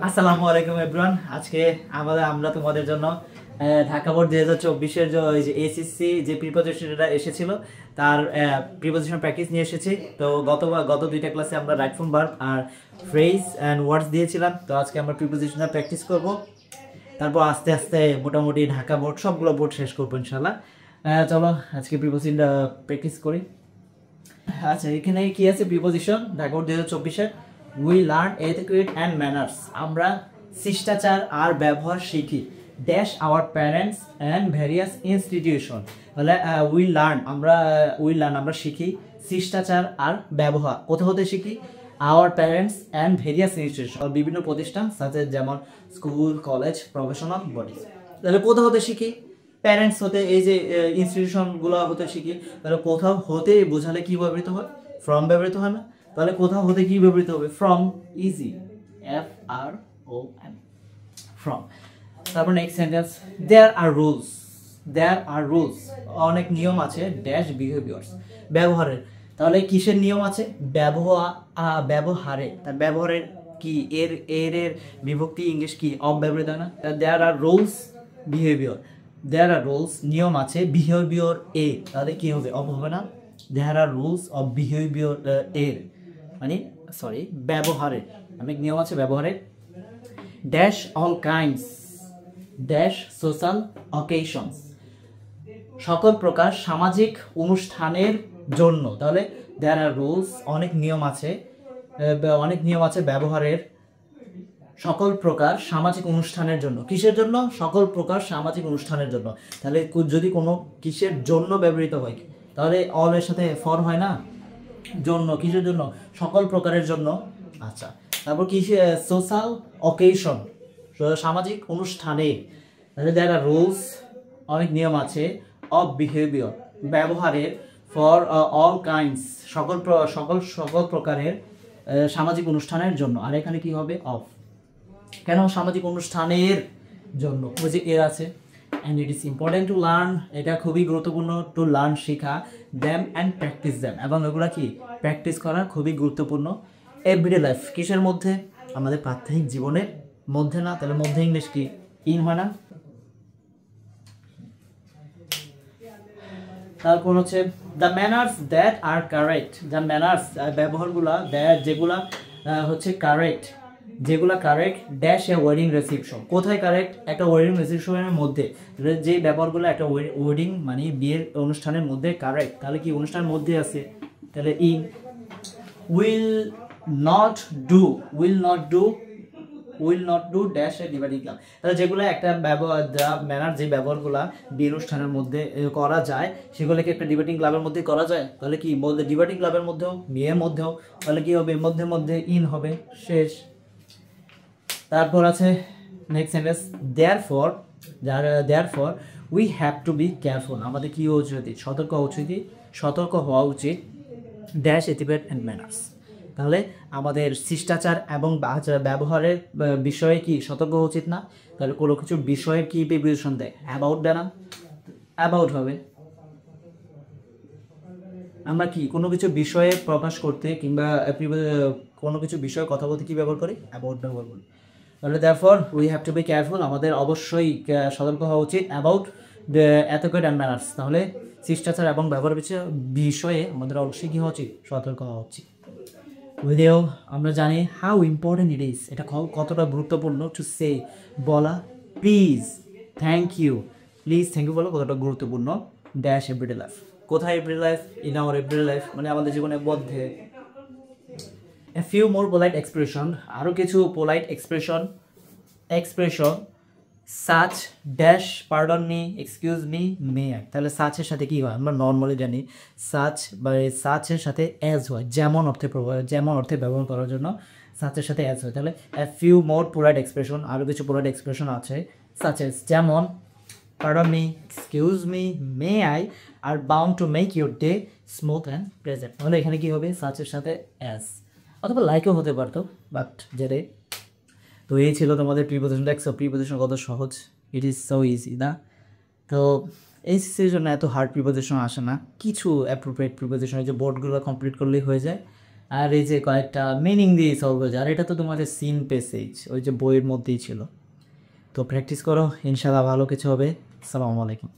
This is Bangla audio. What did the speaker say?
আসসালামু আলাইকুম এভরিওয়ান। আজকে আমরা তোমাদের জন্য ঢাকা বোর্ড 2024-এর যে এসএসসি যে প্রিপোজিশনটা এসেছিল তার প্রিপোজিশন প্র্যাকটিস নিয়ে এসেছি। তো গত দুইটা ক্লাসে আমরা রাইট ফর্ম ভার্ব আর ফ্রেজ অ্যান্ড ওয়ার্ডস দিয়েছিলাম। তো আজকে আমরা প্রিপোজিশনটা প্র্যাকটিস করব, তারপর আস্তে আস্তে মোটামুটি ঢাকা বোর্ড সবগুলো বোর্ড শেষ করবো ইনশাল্লাহ। চলো আজকে প্রিপোজিশনটা প্র্যাকটিস করি। আচ্ছা, এখানে কি আছে? প্রিপোজিশন ঢাকা বোর্ড 2024-এর we learn etiquette and manners. আমরা শিষ্টাচার আর ব্যবহার শিখি dash our parents and various institution. তাহলে উই লার্ন আমরা শিখি শিষ্টাচার আর ব্যবহার কোথা হতে শিখি? Our parents and various institution, বিভিন্ন প্রতিষ্ঠান সাথে যেমন স্কুল, কলেজ, প্রফেশনাল বডিজ। তাহলে কোথা হতে শিখি? প্যারেন্টস হতে, এই যে ইনস্টিটিউশনগুলো হতে শিখি। তাহলে কোথাও হতে বোঝালে কি ব্যবহৃত হয়? ফ্রম ব্যবহৃত হয় না? তাহলে কোথাও হতে কি ব্যবহৃত হবে? ফ্রম। Easy, FROM, from. তারপর নেক্সট সেন্টেন্স, দেয়ার আর রুলস, অনেক নিয়ম আছে ড্যাশ বিহেভিয়ার্স, ব্যবহারের। তাহলে কিসের নিয়ম আছে? ব্যবহারে। তার ব্যবহারের কি? এর এর এর বিভক্তি ইংলিশ কি? অফ ব্যবহৃত হয় না? দেয়ার আর রুলস বিহেভিয়ার, দেয়ার আর রুলস নিয়ম আছে, বিহেভিয়ার এ, তাহলে কি হবে? অফ হবে না? দেয়ার আর রুলস অফ বিহেভিয়ার এর মানে ব্যবহারের, অনেক নিয়ম আছে ব্যবহারের। Dash all kinds dash social occasions, সকল প্রকার সামাজিক অনুষ্ঠানের জন্য। তাহলে দেয়ার আর রুলস, অনেক নিয়ম আছে ব্যবহারের সকল প্রকার সামাজিক অনুষ্ঠানের জন্য। কিসের জন্য? সকল প্রকার সামাজিক অনুষ্ঠানের জন্য। তাহলে যদি কোনো কিসের জন্য ব্যবহৃত হয়, তাহলে অল এর সাথে ফর হয় না? জন্য, কিসের জন্য? সকল প্রকারের জন্য। আচ্ছা, তারপর কিসে? সোশ্যাল অকেশন, সামাজিক অনুষ্ঠানে। তাহলে দেয়ার আর রুলস, অনেক নিয়ম আছে, অফ বিহেভিয়ার ব্যবহারের, ফর অল কাইন্ডস সকল প্রকারের সামাজিক অনুষ্ঠানের জন্য। আর এখানে কি হবে? অফ। কেন সামাজিক অনুষ্ঠানের জন্য? ওই যে এর আছে। And it is important to learn, এটা খুবই গুরুত্বপূর্ণ, টু লার্ন শেখা, দ্যাম অ্যান্ড প্র্যাকটিস দ্যাম, এবং এগুলা কি? প্র্যাকটিস করা খুবই গুরুত্বপূর্ণ। এভরিডে লাইফ, কিসের মধ্যে? আমাদের প্রাত্যহিক জীবনের মধ্যে না? তাহলে মধ্যে ইংলিশ কি? ইন হয় না? তারপর হচ্ছে the manners that are correct, the manners ব্যবহারগুলা, দ্যাট যেগুলা হচ্ছে কারেক্ট, যেগুলা correct dash a wedding reception. কোথায় কারেক্ট? একটা ওয়েডিং রিসেপশনের মধ্যে। যে ব্যবহারগুলো একটা ওয়েডিং মানে বিয়ের অনুষ্ঠানের মধ্যে কারেক্ট, তাহলে কি অনুষ্ঠানের মধ্যে আছে? তাহলে in. Will not do dash a dividing club. তাহলে যেগুলো একটা ব্যবহার, ম্যানার যে ব্যবহারগুলো বিয়ের অনুষ্ঠানের মধ্যে করা যায়, সেগুলোকে একটা ডিবেটিং ক্লাবের মধ্যে করা যায়। তাহলে কি বলতে? ডিবেটিং ক্লাবের মধ্যেও, বিয়ের মধ্যেও। তাহলে কি হবে? মধ্যে ইন হবে, শেষ। তারপর আছে next sentence, therefore we have to be careful, আমাদের কি উচিত? সতর্ক হওয়া উচিত ড্যাশ এটিকেট অ্যান্ড ম্যানার্স। তাহলে আমাদের শিষ্টাচার এবং ব্যবহারের বিষয়ে কি সতর্ক উচিত না? তাহলে কোনো কিছু বিষয়ে কি প্রিপোজিশন দেয়? অ্যাবাউট দেয় না? অ্যাবাউট হবে। আমরা কি কোনো কিছু বিষয়ে প্রকাশ করতে কিংবা কোনো কিছু বিষয়ে কথা বলতে কি ব্যবহার করি? অ্যাবাউট ব্যবহার করি। তাহলে therefore we have to be careful, আমাদের অবশ্যই সতর্ক হওয়া উচিত about the etiquette and manners. তাহলে শিষ্টাচার এবং ব্যবহার বিষয়ে আমাদের অবশ্যই কি হওয়া উচিত? সতর্ক হওয়া উচিত। যদিও আমরা জানি হাউ ইম্পর্টেন্ট ইট ইজ, এটা কতটা গুরুত্বপূর্ণ টু সে, বলা প্লিজ, থ্যাংক ইউ বলো কতটা গুরুত্বপূর্ণ ড্যাশ এভরিডে লাইফ। কোথায় everyday life? In our everyday life, মানে আমাদের জীবনের মধ্যে। A few more polite expression, আরও কিছু polite expression such dash pardon me, excuse me, may I. তাহলে সাচের সাথে কি হয়? আমরা নর্মালি জানি সাচের সাথে অ্যাজ হয়, যেমন অর্থে ব্যবহার করার জন্য সাচের সাথে অ্যাজ হয়। তাহলে a few more polite expression, আরও কিছু পোলাইট এক্সপ্রেশন আছে such as, যেমন pardon me, excuse me, may I are bound to make your day smooth and pleasant. তাহলে এখানে কি হবে? সাচের সাথে অ্যাজ, অথবা লাইকও হতে পারতো, বাট জেরে। তো এই ছিল তোমাদের প্রিপোজিশন। দেখছো প্রিপোজিশন কত সহজ, ইট ইজ সো ইজি না? তো এইচএসসির জন্য এত হার্ড প্রিপোজিশন আসে না, কিছু অ্যাপ্রোপ্রিয়েট প্রিপোজিশন, যে বোর্ডগুলো কমপ্লিট করলেই হয়ে যায়। আর এই যে কয়েকটা মিনিং দিয়ে সলভ হয়েছে, আর এটা তো তোমাদের সিন প্যাসেজ ওই যে বইয়ের মধ্যেই ছিল। তো প্র্যাকটিস করো, ইনশাআল্লাহ ভালো কিছু হবে। আসসালামু আলাইকুম।